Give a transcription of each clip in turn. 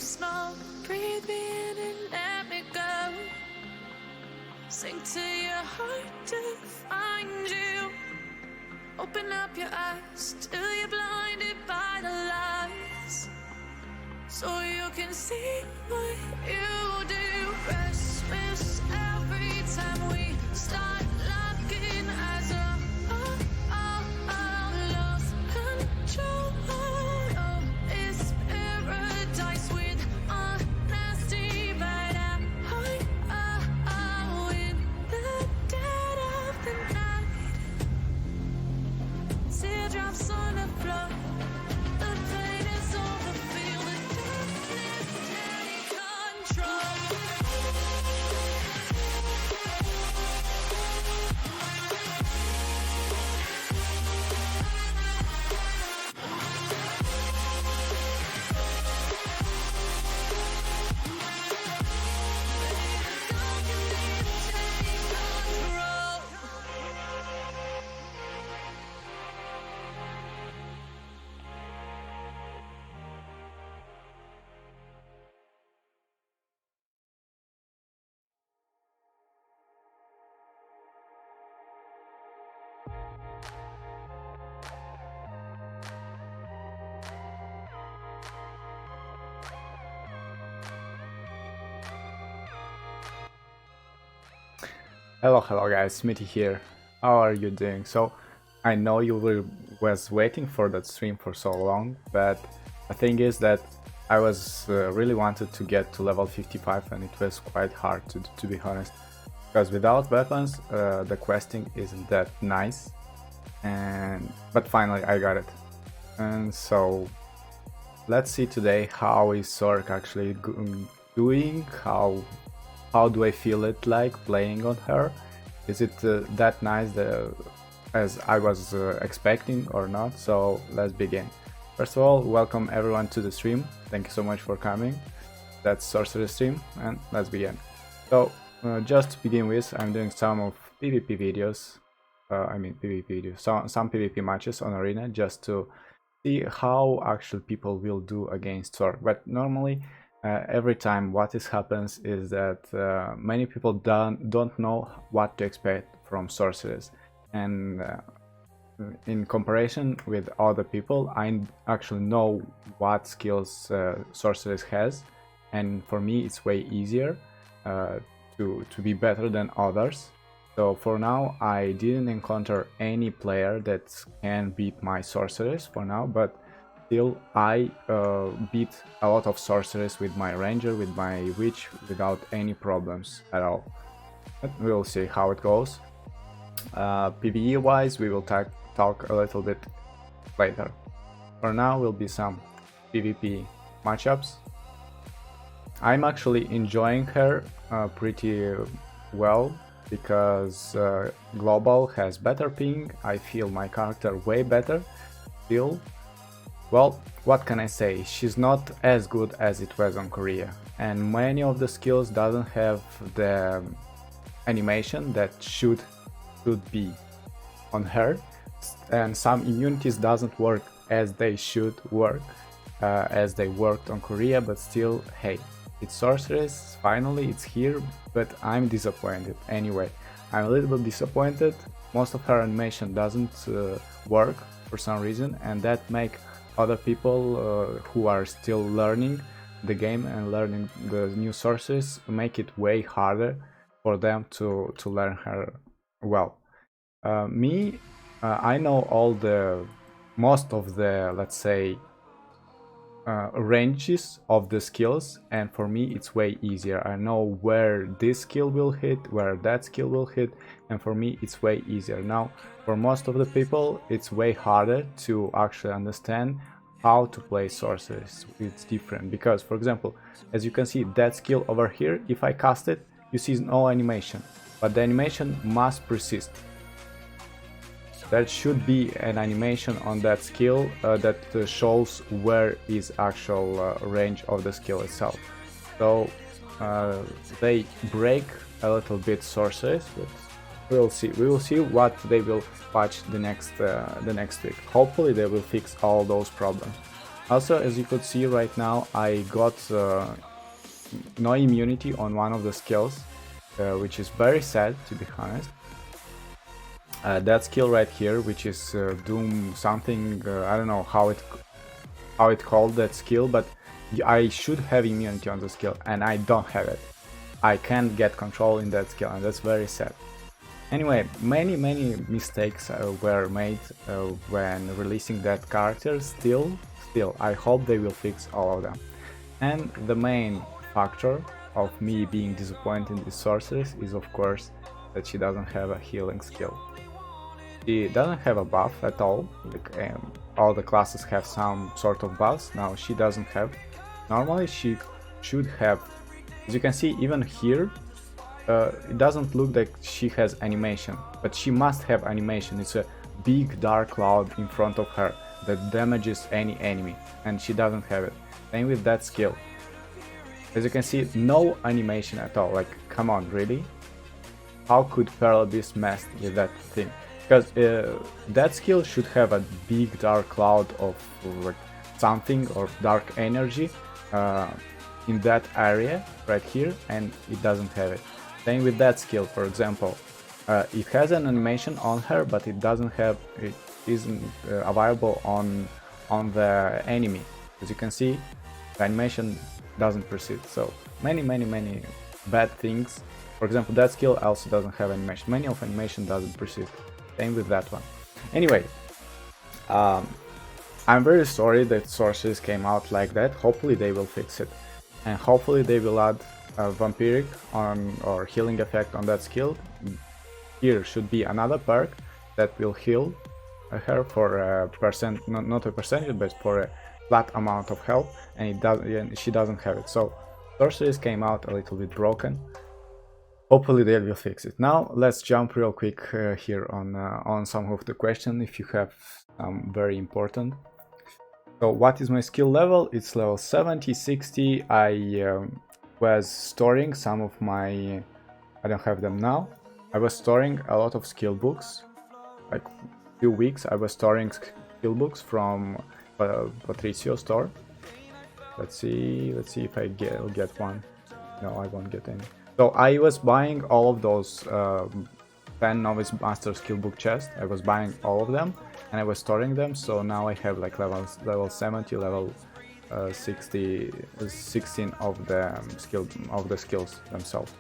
small, breathe me in and let me go. Sink to your heart to find you. Open up your eyes till you're blinded by the lies, so you can see what you do. Restless every time we start looking as a lost control. Oh, it's paradise with honesty, but in the dead of the night, teardrops on the floor. The pain is over, feel the darkness take control. Hello guys, Smithy here. How are you doing? So, I know you was waiting for that stream for so long, but the thing is that I was really wanted to get to level 55 and it was quite hard to be honest. Because without weapons, the questing isn't that nice, but finally I got it. And so, let's see today how is Sork actually doing, how do I feel it like playing on her? Is it that nice as I was expecting or not? So let's begin. First of all, welcome everyone to the stream. Thank you so much for coming. That's Sorceress stream and let's begin. So just to begin with, I'm doing some of PvP videos. Some PvP matches on Arena just to see how actual people will do against Sork. But normally every time what happens is that many people don't know what to expect from Sorceress, and in comparison with other people I actually know what skills Sorceress has, and for me it's way easier to be better than others. So for now I didn't encounter any player that can beat my Sorceress for now, but still, I beat a lot of Sorceress with my Ranger, with my Witch, without any problems at all. But we'll see how it goes. PvE wise, we will talk a little bit later. For now, will be some PvP matchups. I'm actually enjoying her pretty well because Global has better ping. I feel my character way better still. Well, what can I say, she's not as good as it was on Korea, and many of the skills doesn't have the animation that should be on her, and some immunities doesn't work as they should work, as they worked on Korea, but still, hey, it's Sorceress, finally it's here, but I'm disappointed. Anyway, I'm a little bit disappointed. Most of her animation doesn't work for some reason, and that make other people who are still learning the game and learning the new Sorceress make it way harder for them to learn her well. I know most of the, let's say, ranges of the skills, and for me it's way easier. I know where this skill will hit, where that skill will hit, and for me it's way easier. Now for most of the people it's way harder to actually understand how to play Sorceress. It's different because, for example, as you can see, that skill over here, if I cast it, you see no animation, but the animation must persist. There should be an animation on that skill that shows where is actual range of the skill itself. So they break a little bit Sorceress, but we will see. We will see what they will patch the next week. Hopefully they will fix all those problems. Also, as you could see right now, I got no immunity on one of the skills, which is very sad, to be honest. That skill right here, which is doom something, I don't know how it called that skill, but I should have immunity on the skill and I don't have it. I can't get control in that skill, and that's very sad. Anyway, many mistakes were made when releasing that character. Still, I hope they will fix all of them. And the main factor of me being disappointed in this sorceress is, of course, that she doesn't have a healing skill. She doesn't have a buff at all. Like, all the classes have some sort of buffs. Now she doesn't have. Normally she should have. As you can see, even here, it doesn't look like she has animation, but she must have animation. It's a big dark cloud in front of her that damages any enemy, and she doesn't have it. Same with that skill. As you can see, no animation at all. Like, come on, really? How could Pearl be messed with that thing? Because that skill should have a big dark cloud of like something or dark energy in that area right here, and it doesn't have it. Same with that skill, for example. It has an animation on her, but it isn't available on the enemy. As you can see, the animation doesn't proceed. So many bad things. For example, that skill also doesn't have animation. Many of animation doesn't proceed. Same with that one. Anyway, I'm very sorry that Sorceress came out like that. Hopefully they will fix it, and hopefully they will add a vampiric or healing effect on that skill. Here should be another perk that will heal her for a percent, not a percentage, but for a flat amount of health, and she doesn't have it. So Sorceress came out a little bit broken. Hopefully they will fix it. Now let's jump real quick here on some of the questions, if you have very important. So what is my skill level? It's level 70, 60. I was storing some of my, I don't have them now. I was storing a lot of skill books. Like a few weeks I was storing skill books from Patricio store. Let's see if I get one. No, I won't get any. So I was buying all of those 10 Novice Master skill book chests. I was buying all of them and I was storing them. So now I have like level 70, level 60, 16 of the skills themselves.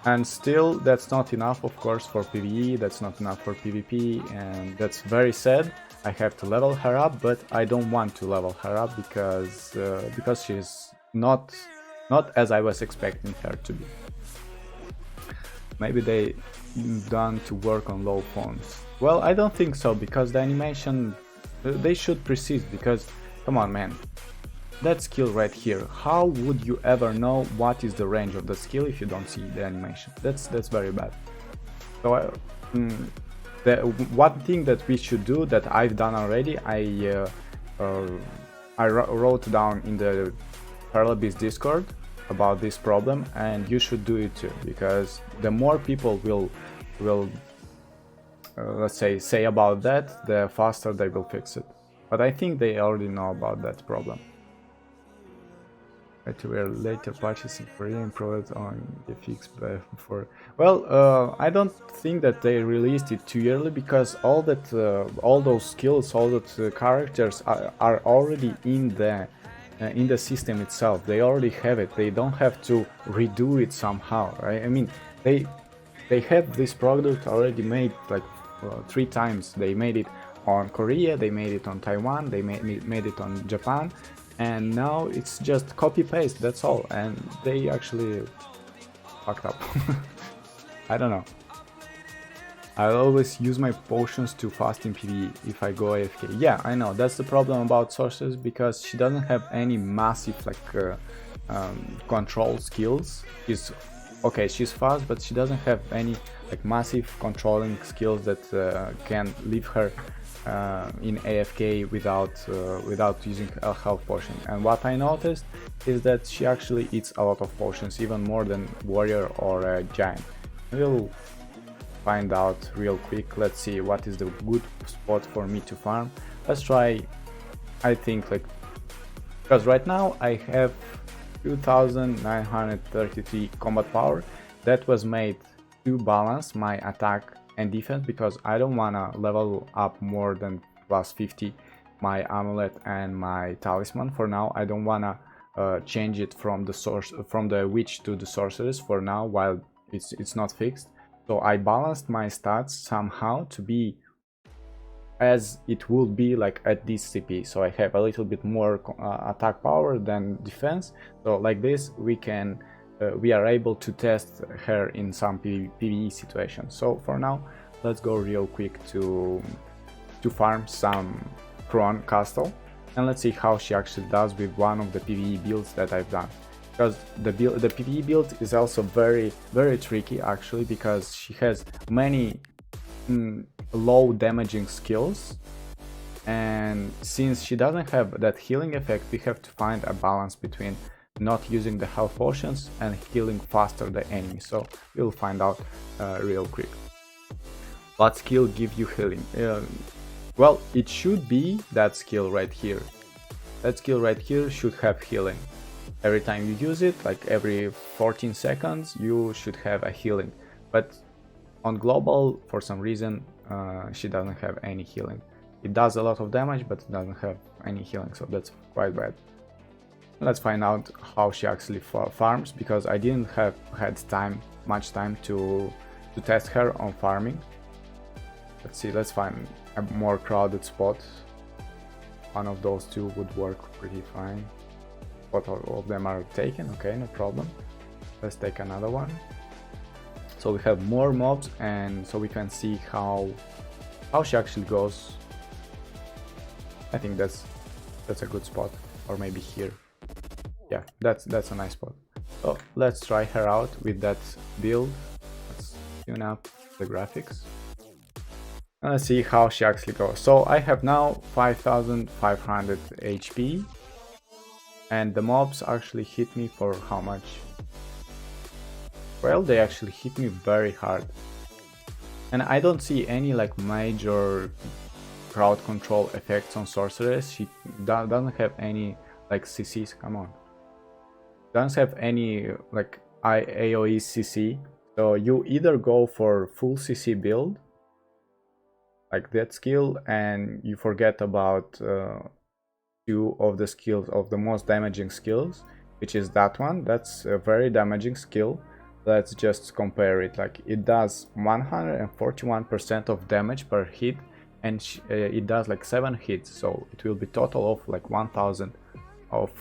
And still, that's not enough, of course, for PvE. That's not enough for PvP, and that's very sad. I have to level her up, but I don't want to level her up because she's not as I was expecting her to be. Maybe they done to work on low points. Well, I don't think so, because the animation, they should precise, because come on, man, that skill right here, how would you ever know what is the range of the skill if you don't see the animation? That's very bad. So the one thing that we should do, that I've done already, I wrote down in the Paralabis Discord about this problem, and you should do it too, because the more people will let's say about that, the faster they will fix it. But I think they already know about that problem. To wear later patches in Korea improved on the fix before. Well, I don't think that they released it too early, because all those skills, all that characters are already in the system itself. They already have it. They don't have to redo it somehow, right? I mean, they have this product already made like 3 times. They made it on Korea, they made it on Taiwan, they made it on Japan, and now it's just copy paste, that's all, and they actually fucked up. I don't know. I always use my potions too fast in PvE if I go AFK. Yeah, I know, that's the problem about Sorceress, because she doesn't have any massive like control skills. She's fast, but she doesn't have any like massive controlling skills that can leave her in AFK without using a health potion. And what I noticed is that she actually eats a lot of potions, even more than warrior or a giant. We'll find out real quick. Let's see what is the good spot for me to farm. Let's try I think like, because right now I have 2933 combat power that was made to balance my attack and defense, because I don't wanna level up more than plus 50 my amulet and my talisman. For now I don't wanna change it from the witch to the sorceress for now while it's not fixed. So I balanced my stats somehow to be as it would be like at this CP. So I have a little bit more attack power than defense. So like this we are able to test her in some PvE situations. So for now, let's go real quick to farm some Kron Castle, and let's see how she actually does with one of the PvE builds that I've done. Because the PvE build is also very tricky actually, because she has many low damaging skills, and since she doesn't have that healing effect, we have to find a balance between not using the health potions and healing faster the enemy. So we'll find out real quick. What skill gives you healing? Well, it should be that skill right here. That skill right here should have healing. Every time you use it, like every 14 seconds, you should have a healing. But on global, for some reason, she doesn't have any healing. It does a lot of damage, but it doesn't have any healing, so that's quite bad. Let's find out how she actually farms, because I didn't have much time to test her on farming. Let's see, let's find a more crowded spot. One of those two would work pretty fine. Both of them are taken, okay, no problem. Let's take another one. So we have more mobs, and so we can see how she actually goes. I think that's a good spot, or maybe here. Yeah, that's a nice spot. So let's try her out with that build. Let's tune up the graphics. And let's see how she actually goes. So I have now 5500 HP, and the mobs actually hit me for how much? Well, they actually hit me very hard, and I don't see any like major crowd control effects on Sorceress. She doesn't have any like CCs, come on. Doesn't have any like AoE CC, so you either go for full CC build, like that skill, and you forget about two of the skills, of the most damaging skills, which is that one. That's a very damaging skill. Let's just compare it. Like it does 141% of damage per hit, and it does like 7 hits, so it will be total of like 1000 of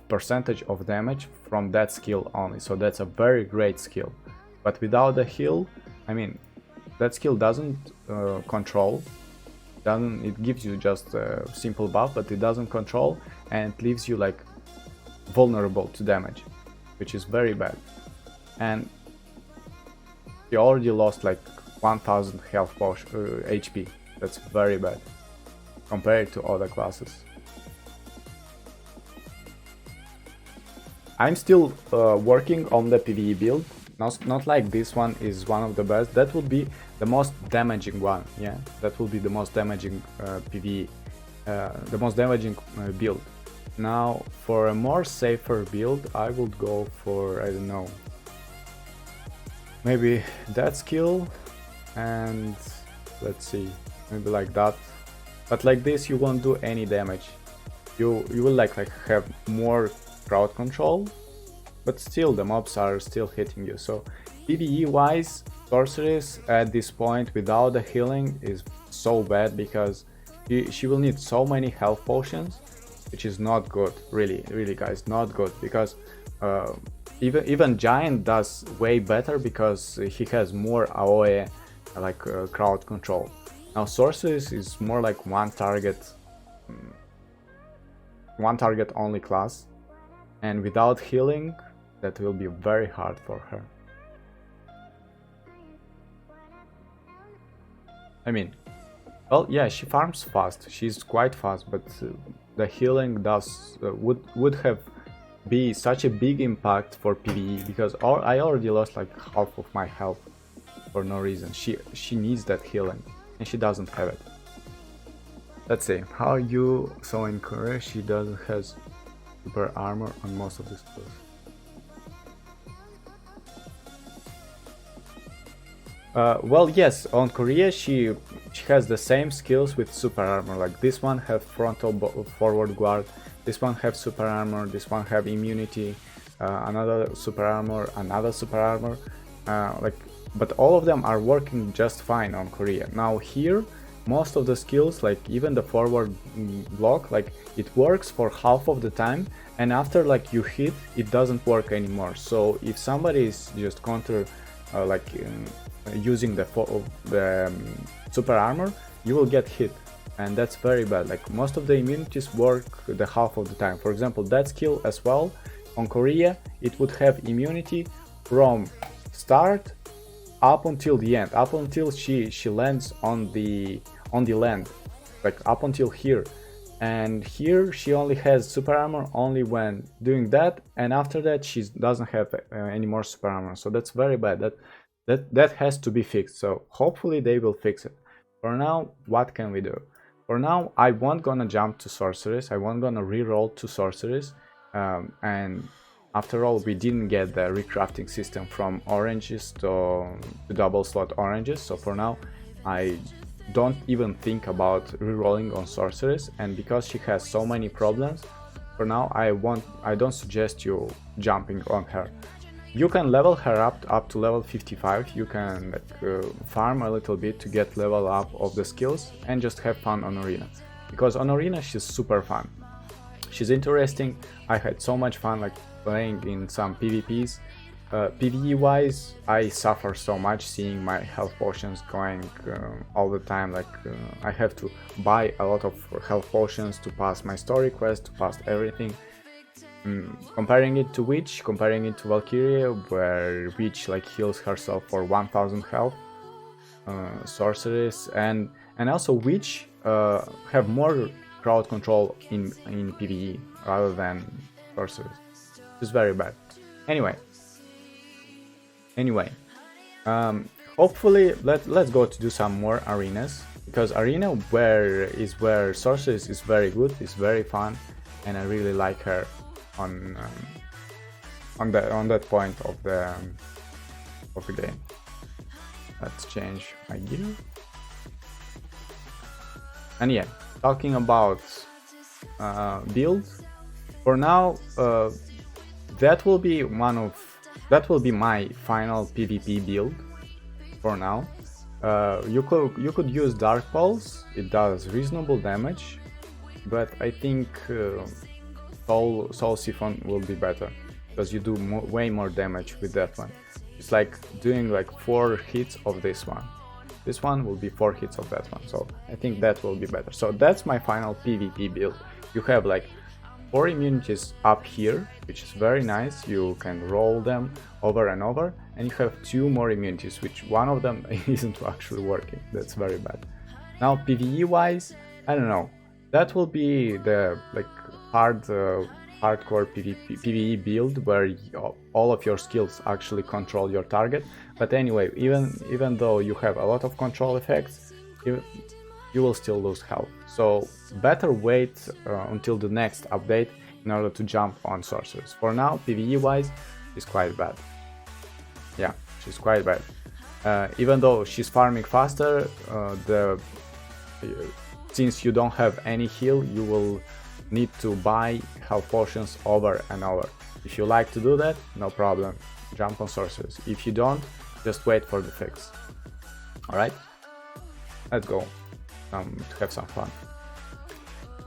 percentage of damage from that skill only. So that's a very great skill. But without the heal, I mean, that skill doesn't control. It gives you just a simple buff, but it doesn't control, and it leaves you like vulnerable to damage, which is very bad. And you already lost like 1000 health HP. That's very bad compared to other classes. I'm still working on the PvE build. Not like this one is one of the best. That would be the most damaging one. Yeah, that will be the most damaging PvE, the most damaging build. Now, for a more safer build, I would go for, I don't know, maybe that skill, and let's see, maybe like that. But like this, you won't do any damage. You will like have more crowd control, but still the mobs are still hitting you. So PvE wise, Sorceress at this point without the healing is so bad, because she will need so many health potions, which is not good. Really guys, not good, because even Giant does way better because he has more AoE like crowd control. Now Sorceress is more like one target only class, and without healing that will be very hard for her. I mean, well, yeah, she farms fast, she's quite fast, but the healing does would have be such a big impact for PvE, because I already lost like half of my health for no reason. She needs that healing, and she doesn't have it. Let's see how you. So in Korea she doesn't has super armor on most of the skills. Well, yes, on Korea she has the same skills with super armor. Like this one have frontal forward guard, this one have super armor, this one have immunity, another super armor, but all of them are working just fine on Korea. Now here, most of the skills, like even the forward block, like it works for half of the time, and after like you hit, it doesn't work anymore. So if somebody is just counter using the super armor, you will get hit, and that's very bad. Like most of the immunities work the half of the time. For example, that skill as well on Korea, it would have immunity from start up until the end, up until she lands on the land, like up until here. And here she only has super armor only when doing that, and after that she doesn't have any more super armor. So that's very bad. That has to be fixed. So hopefully they will fix it. For now, what can we do? For now, I won't gonna jump to Sorceress. I won't gonna reroll to Sorceress. And after all, we didn't get the recrafting system from oranges to double slot oranges. So for now, I don't even think about rerolling on Sorceress. And because she has so many problems, for now I don't suggest you jumping on her. You can level her up to level 55. You can farm a little bit to get level up of the skills and just have fun on Arena. Because on Arena she's super fun. She's interesting. I had so much fun like playing in some PVPs. PvE wise, I suffer so much seeing my health potions going all the time. I have to buy a lot of health potions to pass my story quest, to pass everything. Comparing it to Witch, comparing it to Valkyria, where Witch like heals herself for 1000 health, Sorceress and also Witch have more crowd control in PvE rather than Sorceress. It's very bad. Anyway, hopefully let's go to do some more arenas, because arena where Sorceress is very good, is very fun, and I really like her on that point of the game. Let's change my gear. And yeah, talking about build, for now that will be my final PvP build for now. You could use Dark Pulse. It does reasonable damage, but I think Soul Siphon will be better, because you do way more damage with that one. It's like doing like 4 hits of this one. This one will be 4 hits of that one, so I think that will be better. So that's my final PvP build. You have like 4 immunities up here, which is very nice. You can roll them over and over, and you have 2 more immunities, which one of them isn't actually working. That's very bad. Now PvE wise, I don't know. That will be the like hardcore PvE build where all of your skills actually control your target. But anyway, even though you have a lot of control effects, you will still lose health. So better wait until the next update in order to jump on Sorceress. For now, PvE wise, is quite bad. Yeah, she's quite bad. Even though she's farming faster, since you don't have any heal, you will need to buy health potions over and over. If you like to do that, no problem, jump on Sorceress. If you don't, just wait for the fix. Alright, let's go to have some fun.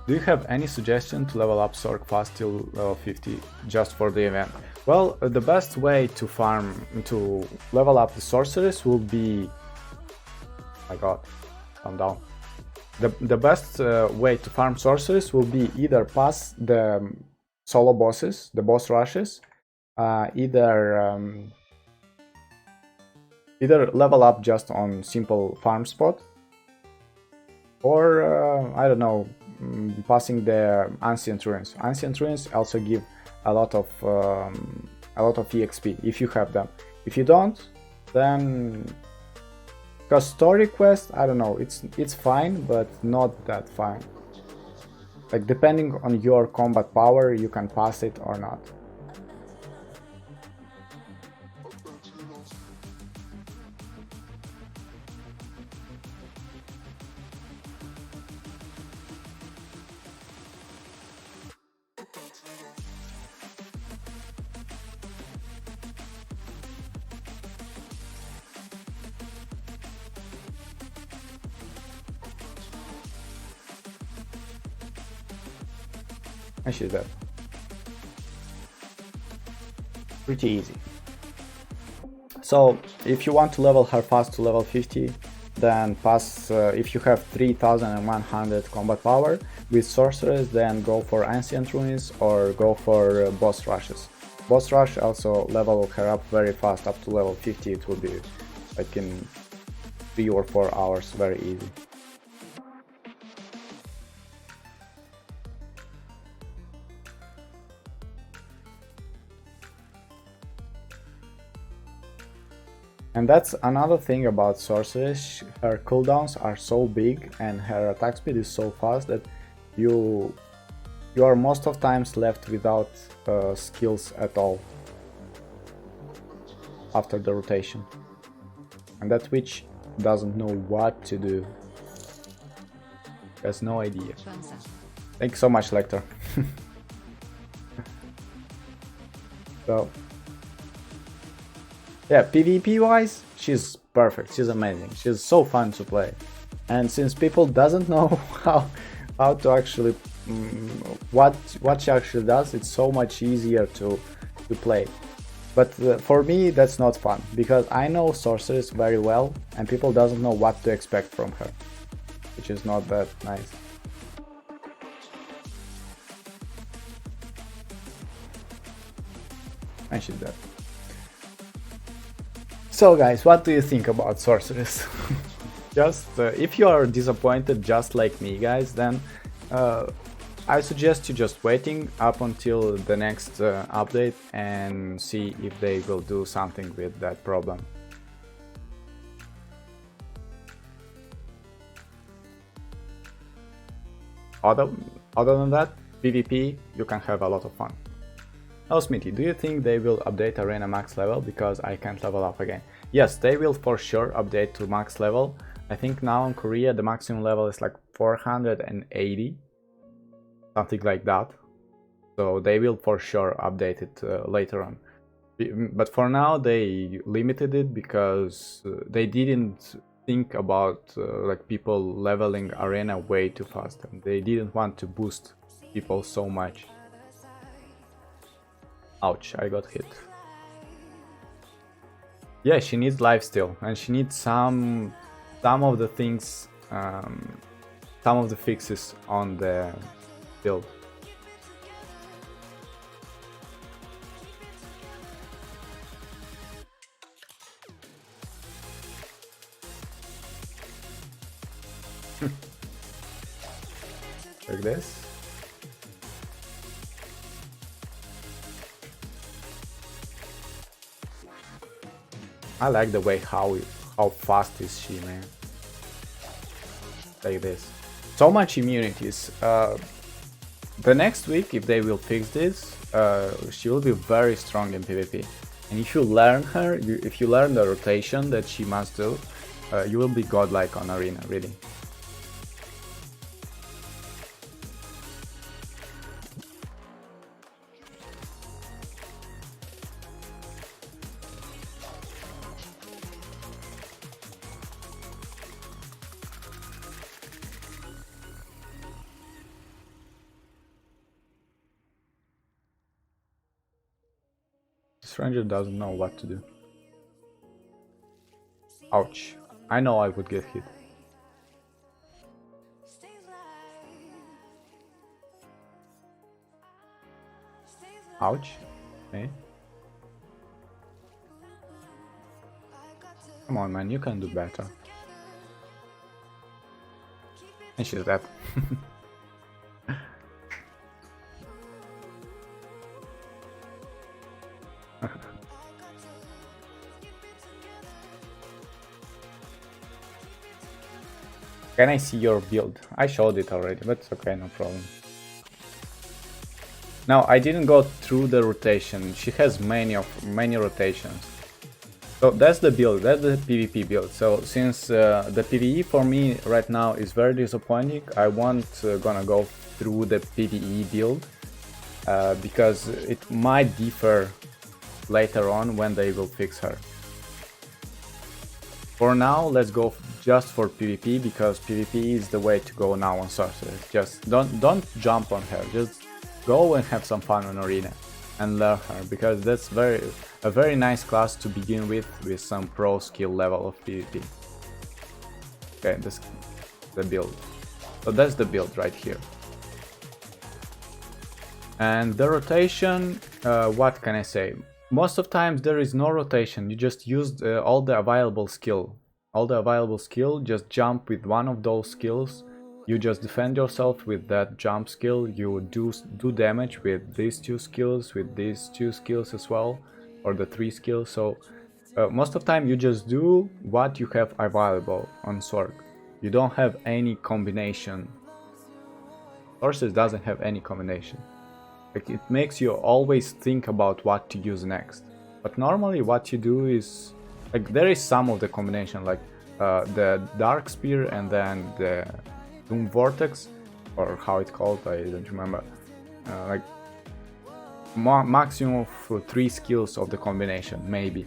Do you have any suggestion to level up Sorc fast till level 50 just for the event? Well, the best way to level up the Sorceress will be... my god, calm down. The best way to farm Sorceress will be either pass the solo bosses, the boss rushes, either level up just on simple farm spot, or I don't know, passing the Ancient Ruins. Ancient Ruins also give a lot of EXP if you have them. If you don't, then Because story quest, I don't know, it's fine, but not that fine. Like, depending on your combat power, you can pass it or not. And she's dead. Pretty easy. So if you want to level her fast to level 50, then pass, if you have 3100 combat power with Sorceress, then go for Ancient Ruins or go for boss rushes. Boss rush also level her up very fast, up to level 50. It will be like in 3 or 4 hours, very easy. And that's another thing about Sorceress, her cooldowns are so big and her attack speed is so fast that you are most of times left without skills at all after the rotation. And that Twitch doesn't know what to do. Has no idea. Thank you so much, Lecter. So yeah, PvP wise, she's perfect, she's amazing, she's so fun to play. And since people doesn't know how to actually what she actually does, it's so much easier to play. But for me that's not fun, because I know Sorceress very well and people doesn't know what to expect from her, which is not that nice. And she's dead. So guys, what do you think about Sorceress? Just if you are disappointed just like me, guys, then I suggest you just waiting up until the next update and see if they will do something with that problem. Other than that, PvP, you can have a lot of fun. Oh, Smithy, do you think they will update Arena max level because I can't level up again? Yes, they will for sure update to max level. I think now in Korea the maximum level is like 480, something like that. So they will for sure update it later on. But for now they limited it because they didn't think about like people leveling Arena way too fast, and they didn't want to boost people so much. Ouch, I got hit. Yeah, she needs lifesteal, and she needs some of the things, some of the fixes on the build. Like this. I like the way how fast is she, man. Like this. So much immunities. The next week, if they will fix this, she will be very strong in PvP. And if you learn her, if you learn the rotation that she must do, you will be godlike on Arena, really. Stranger doesn't know what to do. Ouch. I know I would get hit. Ouch. Okay. Come on, man, you can do better. And she's dead. Can I see your build? I showed it already, but it's okay, no problem. Now, I didn't go through the rotation. She has many rotations. So that's the build, that's the PvP build. So since the PvE for me right now is very disappointing, I won't gonna go through the PvE build because it might differ later on when they will fix her. For now, let's go just for PvP because PvP is the way to go now on Sorceress. Just don't jump on her, just go and have some fun on Arena and learn her, because that's a very nice class to begin with some pro skill level of PvP. Okay, this the build. So that's the build right here. And the rotation, what can I say? Most of times there is no rotation, you just use all the available skill. Just jump with one of those skills. You just defend yourself with that jump skill. You do damage with these two skills, with these two skills as well, or the three skills. So most of the time you just do what you have available on Sorg. You don't have any combination. Sorceress doesn't have any combination. Like, it makes you always think about what to use next. But normally what you do is, like, there is some of the combination, like the Dark Spear and then the Doom Vortex, or how it's called, I don't remember. Like maximum of 3 skills of the combination, maybe.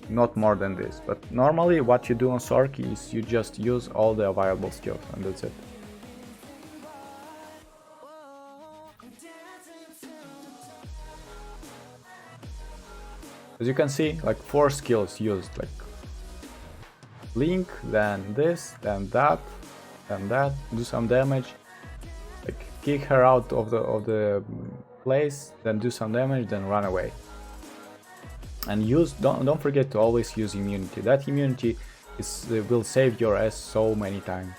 Not more than this. But normally what you do on Sork is you just use all the available skills and that's it. As you can see, like 4 skills used, like Blink, then this, then that, do some damage, like kick her out of the place, then do some damage, then run away. And don't forget to always use immunity. That immunity will save your ass so many times.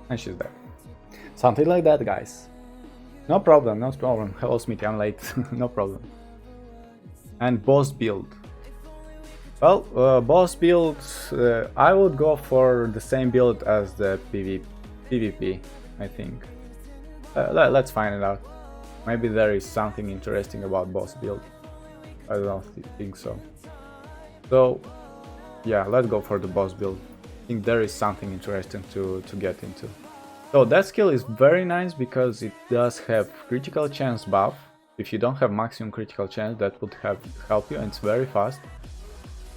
And she's dead. Something like that, guys. No problem, no problem. Hello Smithy, I'm late. No problem. And boss build. Well, boss build, I would go for the same build as the PvP, I think. Let's find it out. Maybe there is something interesting about boss build. I don't think so. So, yeah, let's go for the boss build. I think there is something interesting to get into. So that skill is very nice because it does have critical chance buff. If you don't have maximum critical chance, that would help you, and it's very fast.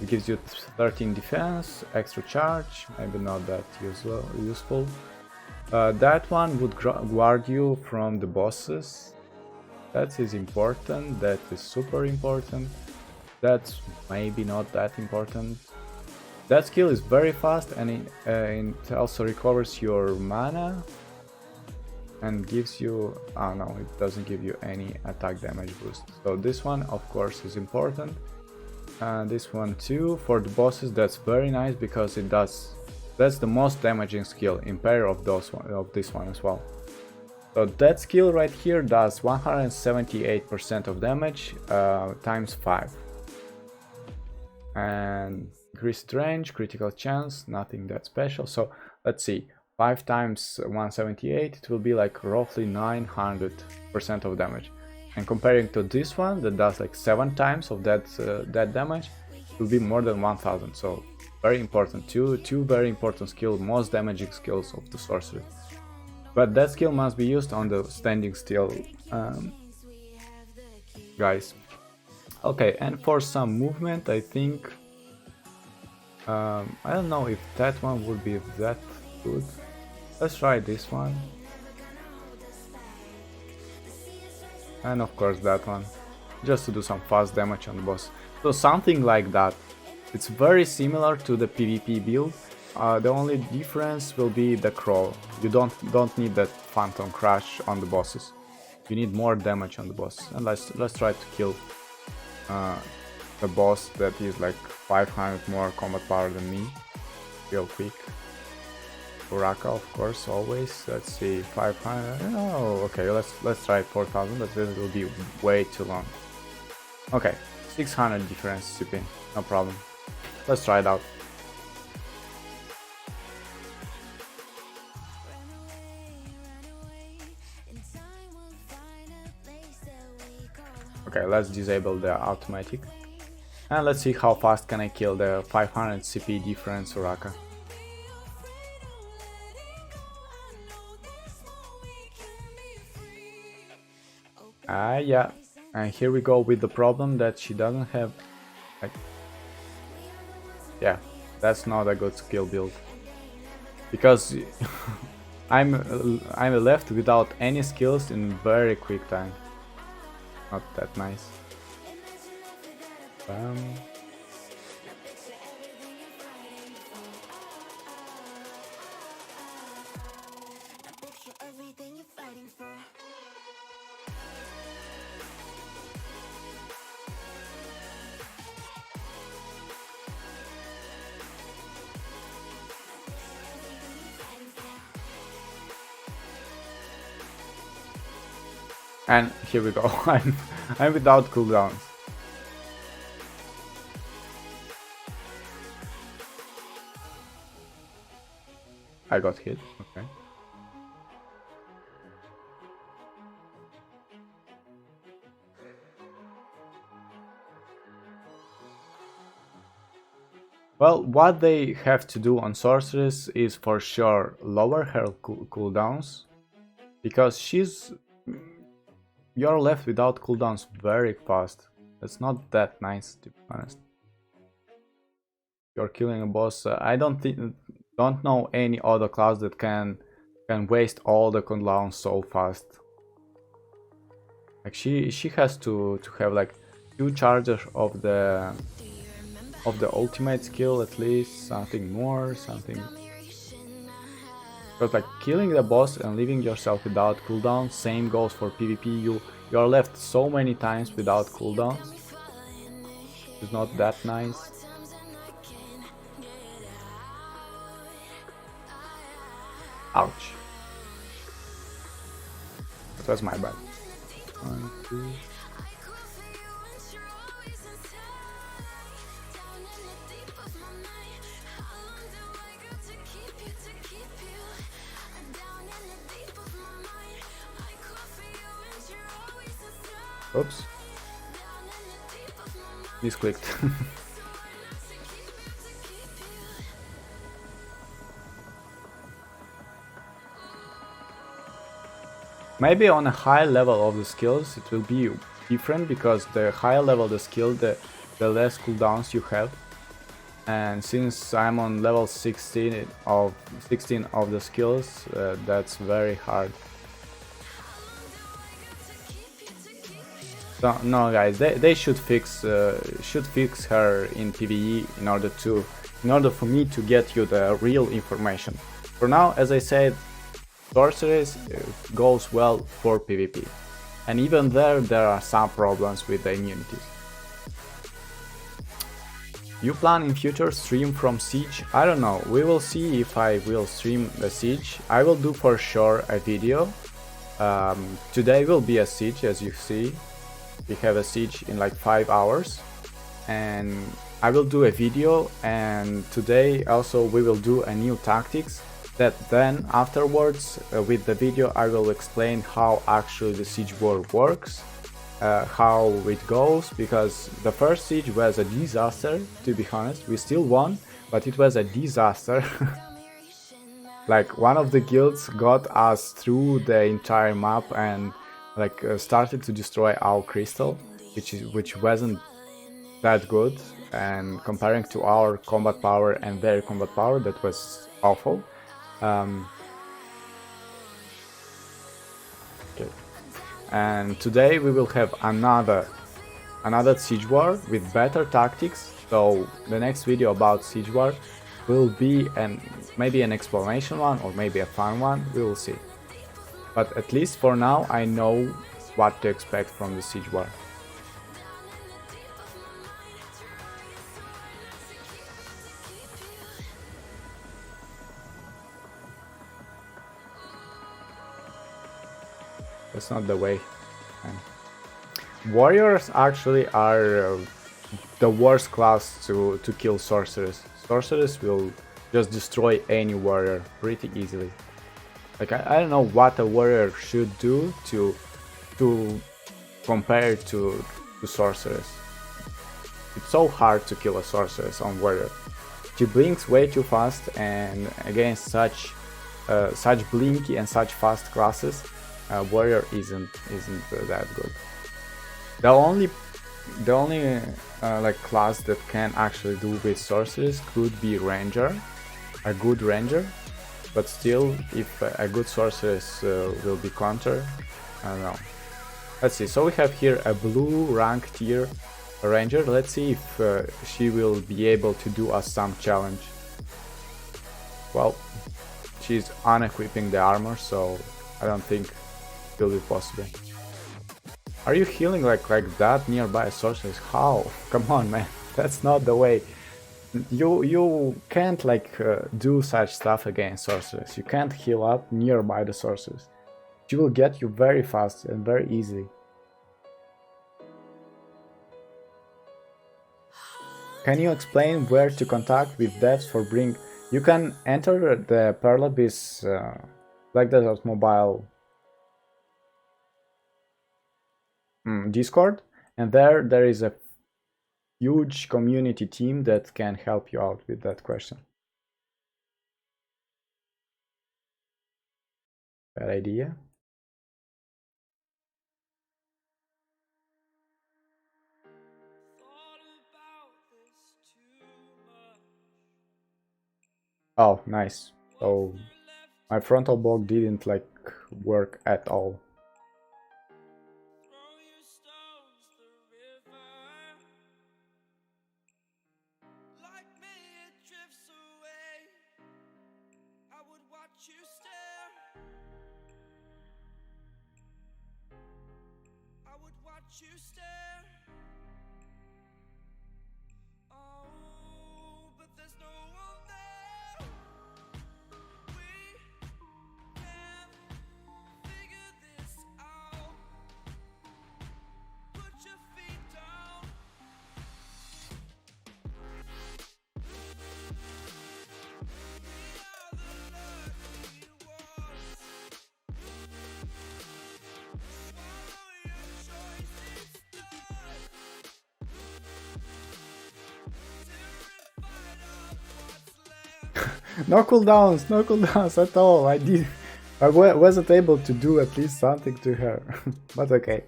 It gives you 13 defense, extra charge, maybe not that useful. That one would guard you from the bosses. That is important, that is super important. That's maybe not that important. That skill is very fast, and it also recovers your mana and gives you... oh no, it doesn't give you any attack damage boost. So this one of course is important, and this one too. For the bosses, that's very nice because that's the most damaging skill in pair of this one as well. So that skill right here does 178% of damage times 5. And increased range, critical chance, nothing that special. So let's see, 5 times 178, it will be like roughly 900% of damage. And comparing to this one that does like 7 times of that damage, it will be more than 1000. So very important, two very important skills, most damaging skills of the sorcery. But that skill must be used on the standing still guys. Okay, and for some movement, I think I don't know if that one would be that good. Let's try this one. And of course that one, just to do some fast damage on the boss. So something like that. It's very similar to the PvP build. The only difference will be the crawl. You don't need that phantom crash on the bosses. You need more damage on the boss. And let's try to kill a boss that is like 500 more combat power than me, real quick. Uraka, of course, always. Let's see, 500. Oh, okay, let's try 4,000, but this will be way too long. Okay, 600 difference CP, no problem. Let's try it out. Okay, let's disable the automatic. And let's see how fast can I kill the 500 CP difference Uraka. Yeah, and here we go with the problem that she doesn't have, like, yeah, that's not a good skill build. Because I'm left without any skills in very quick time. Not that nice. And here we go. I'm without cooldowns. I got hit. Okay. Well, what they have to do on Sorceress is for sure lower her cooldowns, because you're left without cooldowns very fast. That's not that nice, to be honest. You're killing a boss. I don't know any other class that can waste all the cooldowns so fast. Like she has to have like 2 charges of the ultimate skill at least, something more, something. But like killing the boss and leaving yourself without cooldown, same goes for PvP. You are left so many times without cooldowns. It's not that nice. Ouch. That was my bad. 1, 2. Oops. Misclicked. Maybe on a high level of the skills it will be different, because the higher level the skill, the less cooldowns you have. And since I'm on level 16 of the skills, that's very hard. So, no guys, they should fix her in PvE in order for me to get you the real information. For now, as I said, Sorceress goes well for PvP, and even there are some problems with the immunities. You plan in future stream from Siege? I don't know, we will see if I will stream the Siege. I will do for sure a video. Today will be a Siege, as you see. We have a Siege in like 5 hours, and I will do a video, and today also we will do a new tactics. That then afterwards with the video I will explain how actually the Siege war works, how it goes, because the first Siege was a disaster, to be honest. We still won, but it was a disaster. Like one of the guilds got us through the entire map and like started to destroy our crystal, which wasn't that good, and comparing to our combat power and their combat power, that was awful. Okay. And today we will have another Siege war with better tactics. So the next video about Siege war will be maybe an explanation one, or maybe a fun one, we will see. But at least for now I know what to expect from the Siege war. That's not the way. And warriors actually are the worst class to kill sorcerers. Sorcerers will just destroy any warrior pretty easily. Like I don't know what a warrior should do to compare to sorcerers. It's so hard to kill a sorceress on warrior. She blinks way too fast, and against such blinky and such fast classes, warrior isn't that good. The only like class that can actually do with sorceress could be ranger, a good ranger, but still, if a good sorceress will be counter, I don't know. Let's see. So we have here a blue rank tier ranger. Let's see if she will be able to do us some challenge. Well, she's unequipping the armor, so I don't think it will be possible. Are you healing like that nearby a sorceress? How? Come on, man. That's not the way. You can't like do such stuff against sorceress. You can't heal up nearby the sorceress. She will get you very fast and very easily. Can you explain where to contact with devs for bring? You can enter the Pearl Abyss Black Desert Mobile Discord, and there is a huge community team that can help you out with that question. Bad idea. Oh, nice. So my frontal block didn't like work at all. No cooldowns at all. I wasn't able to do at least something to her, but okay.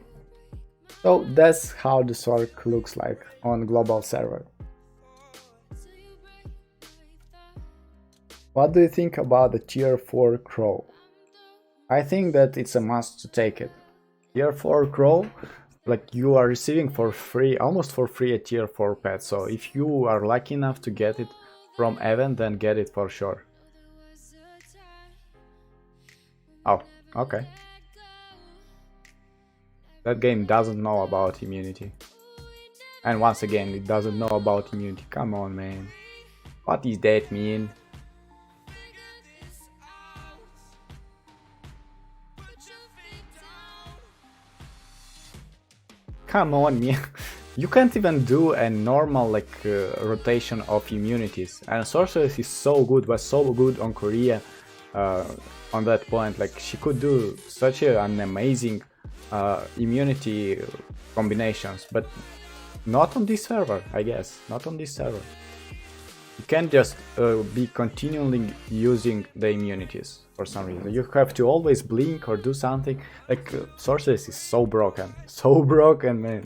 So that's how the Sorc looks like on global server. What do you think about the tier 4 crow? I think that it's a must to take it. Tier 4 crow, like you are receiving for free, almost for free, a tier 4 pet. So if you are lucky enough to get it from event, then get it for sure. Oh, okay. That game doesn't know about immunity. And once again, it doesn't know about immunity. Come on, man. What does that mean? Come on, man. You can't even do a normal like rotation of immunities. And Sorceress is so good, was so good on Korea on that point. Like she could do such an amazing immunity combinations, but not on this server, I guess. Not on this server. You can't just be continually using the immunities for some reason. You have to always blink or do something. Like Sorceress is so broken. So broken, man.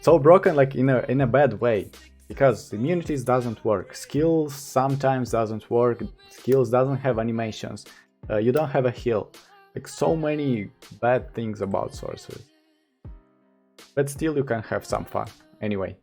So broken like in a bad way. Because immunities doesn't work. Skills sometimes doesn't work. Skills doesn't have animations. You don't have a heal. Like so many bad things about Sorceress. But still you can have some fun. Anyway.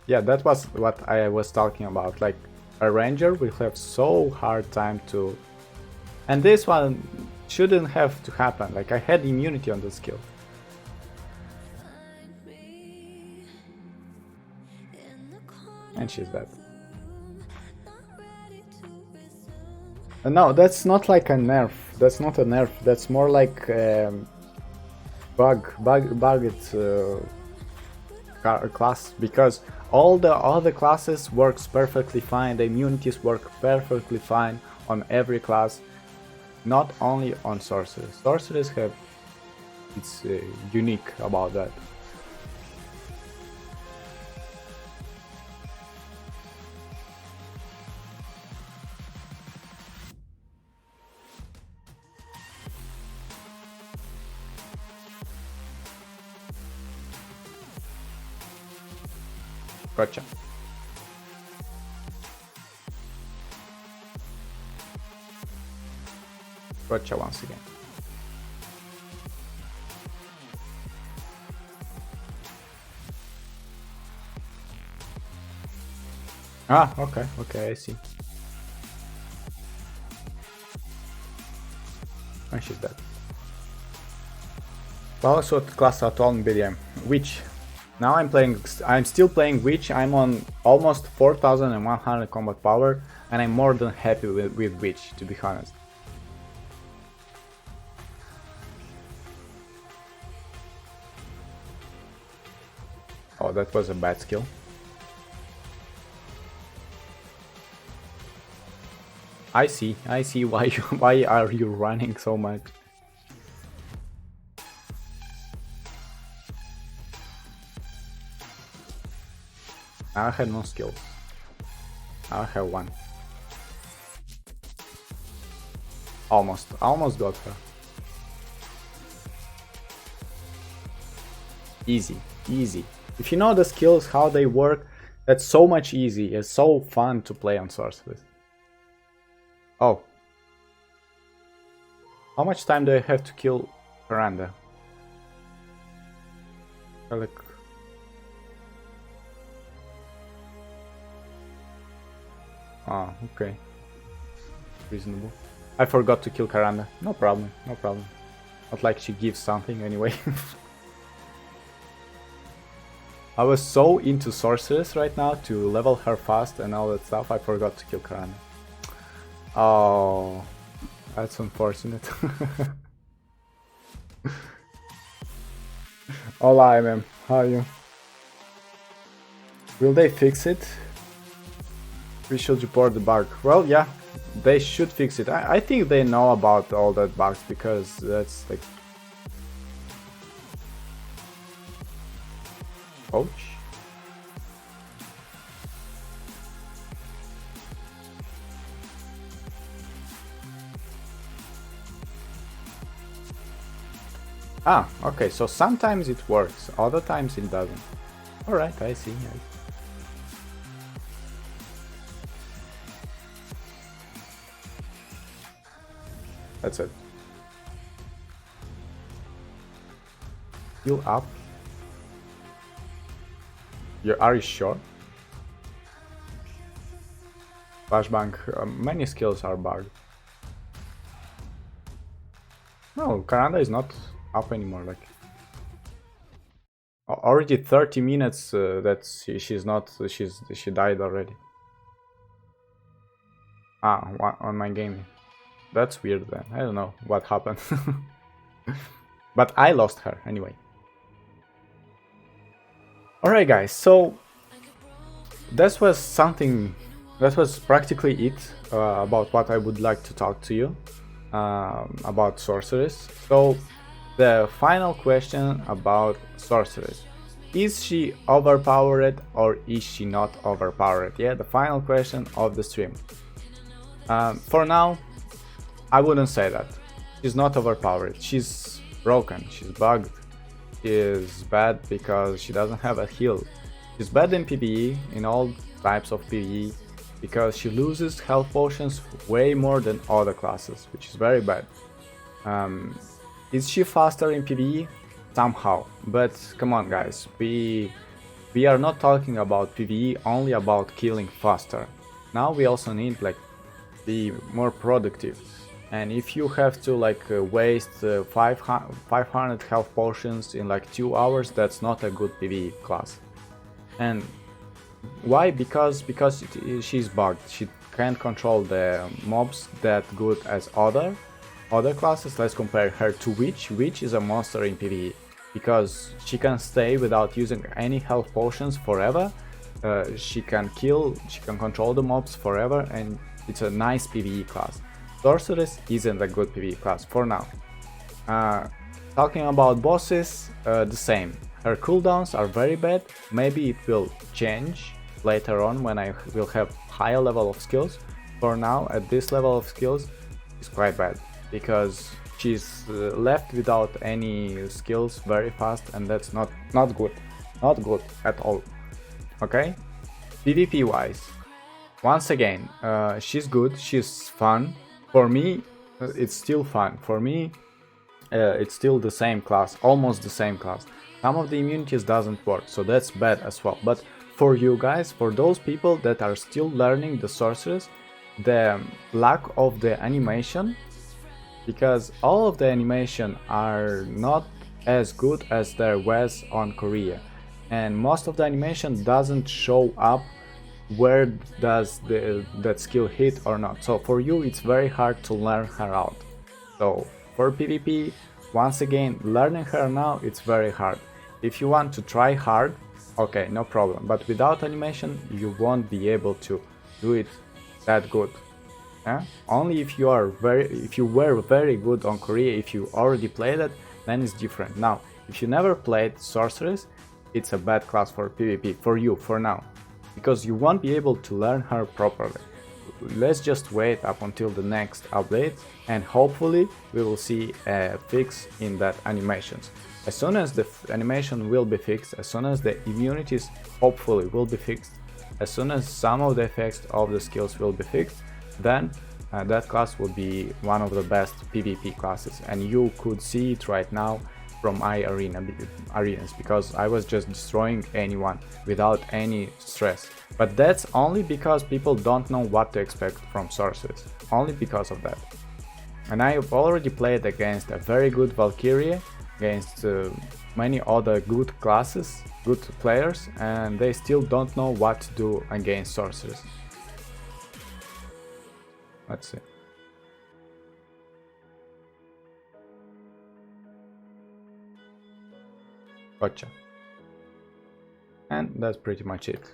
Yeah, that was what I was talking about. Like a ranger will have so hard time to, and this one shouldn't have to happen. Like I had immunity on the skill. And she's dead. No, that's not like a nerf. That's not a nerf. That's more like bugged class, because all the other classes works perfectly fine. The immunities work perfectly fine on every class, not only on sorcerers. Sorcerers have it's unique about that. Gotcha. Gotcha once again. Ah, okay, I see. And she's dead. Well, so class at all in BDM. Witch. Now I'm still playing Witch. I'm on almost 4100 combat power, and I'm more than happy with Witch, to be honest. Oh, that was a bad skill. I see why are you running so much? I have no skills. I have one. Almost got her. Easy. If you know the skills, how they work, that's so much easy. It's so fun to play on Sorceress. Oh. How much time do I have to kill Miranda? Like... Ah, okay. Reasonable. I forgot to kill Karanda. No problem. Not like she gives something anyway. I was so into Sorceress right now to level her fast and all that stuff, I forgot to kill Karanda. Oh, that's unfortunate. Hola, MM. How are you? Will they fix it? We should report the bug. Well, yeah, they should fix it. I think they know about all that bugs, because that's like... Ouch. Ah, okay, so sometimes it works, other times it doesn't. Alright, I see. That's it. Heal up. Are you sure? Flashbang, many skills are bugged. No, Karanda is not up anymore, like... Already 30 minutes that she died already. Ah, on my game. That's weird then. I don't know what happened. But I lost her anyway. Alright guys, so that was practically it about what I would like to talk to you about Sorceress. So the final question about Sorceress: is she overpowered or is she not overpowered? Yeah, the final question of the stream. For now, I wouldn't say that. She's not overpowered. She's broken. She's bugged. She is bad because she doesn't have a heal. She's bad in PvE, in all types of PvE, because she loses health potions way more than other classes, which is very bad. Is she faster in PvE? Somehow. But come on guys, we are not talking about PvE only about killing faster. Now we also need like be more productive. And if you have to like waste 500 health potions in like 2 hours, that's not a good PvE class. And Why? Because she's bugged. She can't control the mobs that good as other classes. Let's compare her to Witch. Witch is a monster in PvE because she can stay without using any health potions forever. She can kill, she can control the mobs forever, and it's a nice PvE class. Sorceress isn't a good PvE class for now. Talking about bosses, the same. Her cooldowns are very bad. Maybe it will change later on when I will have higher level of skills. For now, at this level of skills, it's quite bad because she's left without any skills very fast, and that's not good, not good at all. Okay, PvP wise, once again, she's good, she's fun. For me, it's still fun. For me, it's still the same class, almost the same class. Some of the immunities doesn't work, so that's bad as well. But for you guys, for those people that are still learning the sorceress, the lack of the animation, because all of the animation are not as good as there was on Korea, and most of the animation doesn't show up where does that skill hit or not. So for you it's very hard to learn her out. So for PvP, once again, learning her now it's very hard. If you want to try hard, okay, no problem, but without animation you won't be able to do it that good. Only if you were very good on Korea, if you already played it, then it's different. Now, if you never played Sorceress, it's a bad class for PvP, for you, for now, because you won't be able to learn her properly. Let's just wait up until the next update, and hopefully we will see a fix in that animations. As soon as the animation will be fixed, as soon as the immunities hopefully will be fixed, as soon as some of the effects of the skills will be fixed, then that class will be one of the best PvP classes, and you could see it right now from my arenas, because I was just destroying anyone without any stress. But that's only because people don't know what to expect from Sorceress, only because of that. And I have already played against a very good Valkyrie, against many other good classes, good players, and they still don't know what to do against Sorceress. Let's see. Gotcha. And that's pretty much it.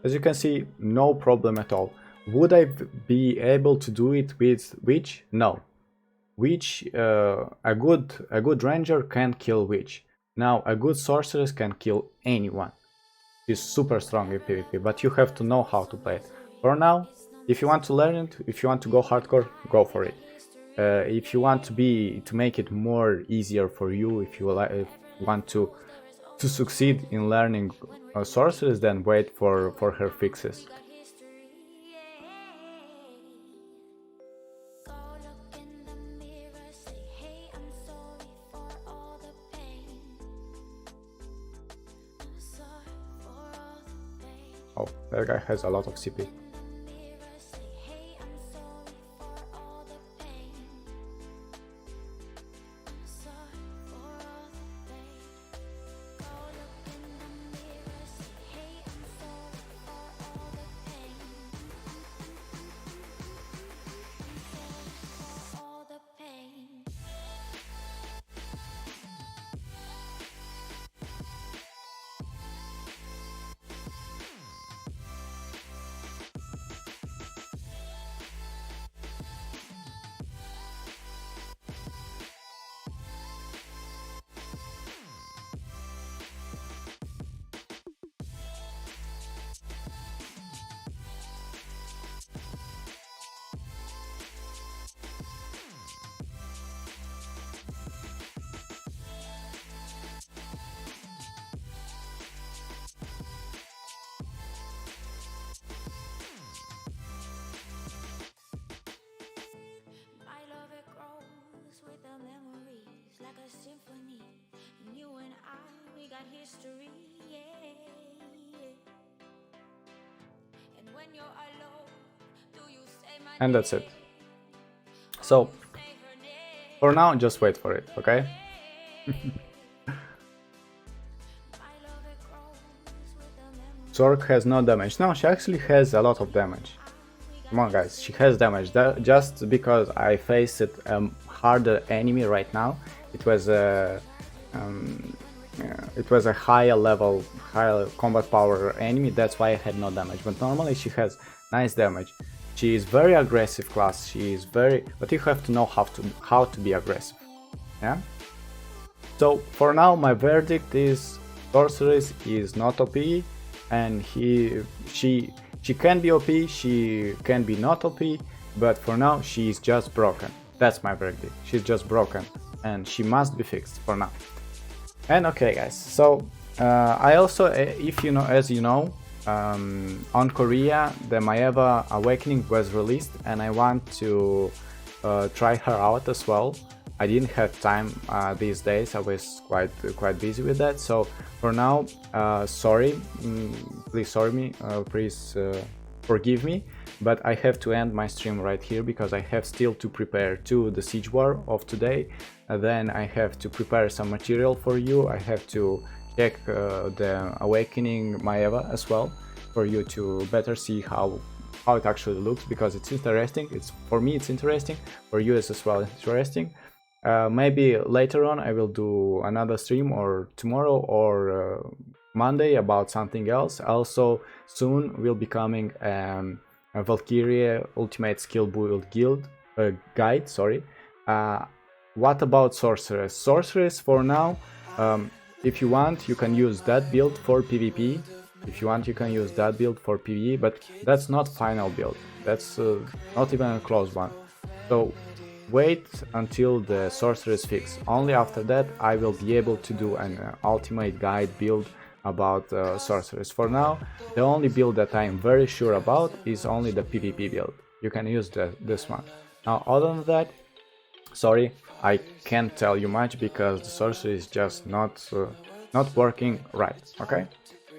As you can see, no problem at all. Would I be able to do it with Witch? No. Witch, a good ranger can kill Witch. Now, a good sorceress can kill anyone. She's super strong in PvP, but you have to know how to play it. For now, if you want to learn it, if you want to go hardcore, go for it. If you want to make it more easier for you, if you want to succeed in learning sorceress, then wait for her fixes. Oh, that guy has a lot of CP. History, yeah. And when you're alone, do you say my And that's it. So for now, just wait for it, okay? Sorg has no damage. No, she actually has a lot of damage. Come on guys, she has damage. Just because I faced a harder enemy right now, it was a higher level, higher combat power enemy, that's why I had no damage. But normally she has nice damage. She is very aggressive class, but you have to know how to be aggressive. Yeah? So for now my verdict is Sorceress is not OP, and she can be OP, she can be not OP, but for now she is just broken. That's my verdict. She's just broken and she must be fixed for now. And okay guys, so I also, if you know, as you know, on Korea the Maeva Awakening was released and I want to try her out as well. I didn't have time these days, I was quite busy with that, so for now, sorry, please forgive me, but I have to end my stream right here because I have still to prepare the Siege War of today, then I have to prepare some material for you, I have to check the Awakening Maeva as well, for you to better see how it actually looks, because it's interesting, for me it's interesting, for you it's as well interesting. Maybe later on I will do another stream, or tomorrow or Monday, about something else. Also soon will be coming a Valkyria Ultimate Skill Build guide. Sorry. What about Sorceress? Sorceress for now, if you want you can use that build for PvP. If you want you can use that build for PvE, but that's not final build. That's not even a close one. So wait until the Sorceress fix. Only after that I will be able to do an ultimate guide build about Sorceress. For now, the only build that I am very sure about is only the PvP build. You can use this one. Now, other than that, sorry, I can't tell you much because the Sorceress is just not working right. Okay.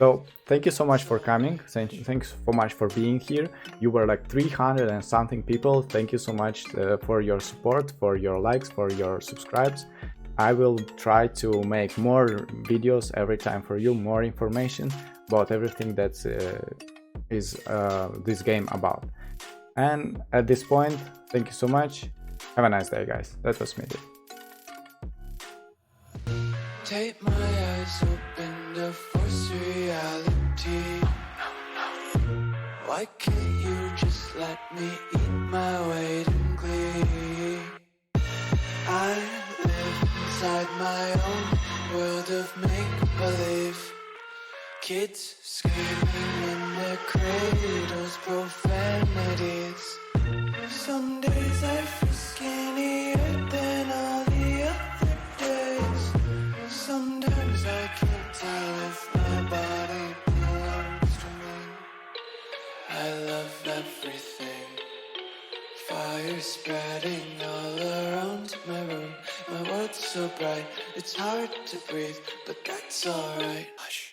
So thank you so much for coming, thanks so much for being here. You were like 300 and something people. Thank you so much for your support, for your likes, for your subscribes. I will try to make more videos every time for you, more information about everything that is this game about. And at this point, thank you so much. Have a nice day guys. That was Smithy. Take my eyes open to force reality. Why can't you just let me eat my weight in glee? I live inside my own world of make-believe. Kids screaming in their cradles, profanities. Some days I feel skinnier than all the other days. Sometimes I can't tell if my body belongs to me. I love everything. Fire spreading all around my room. My world's so bright, it's hard to breathe, but that's alright. Hush.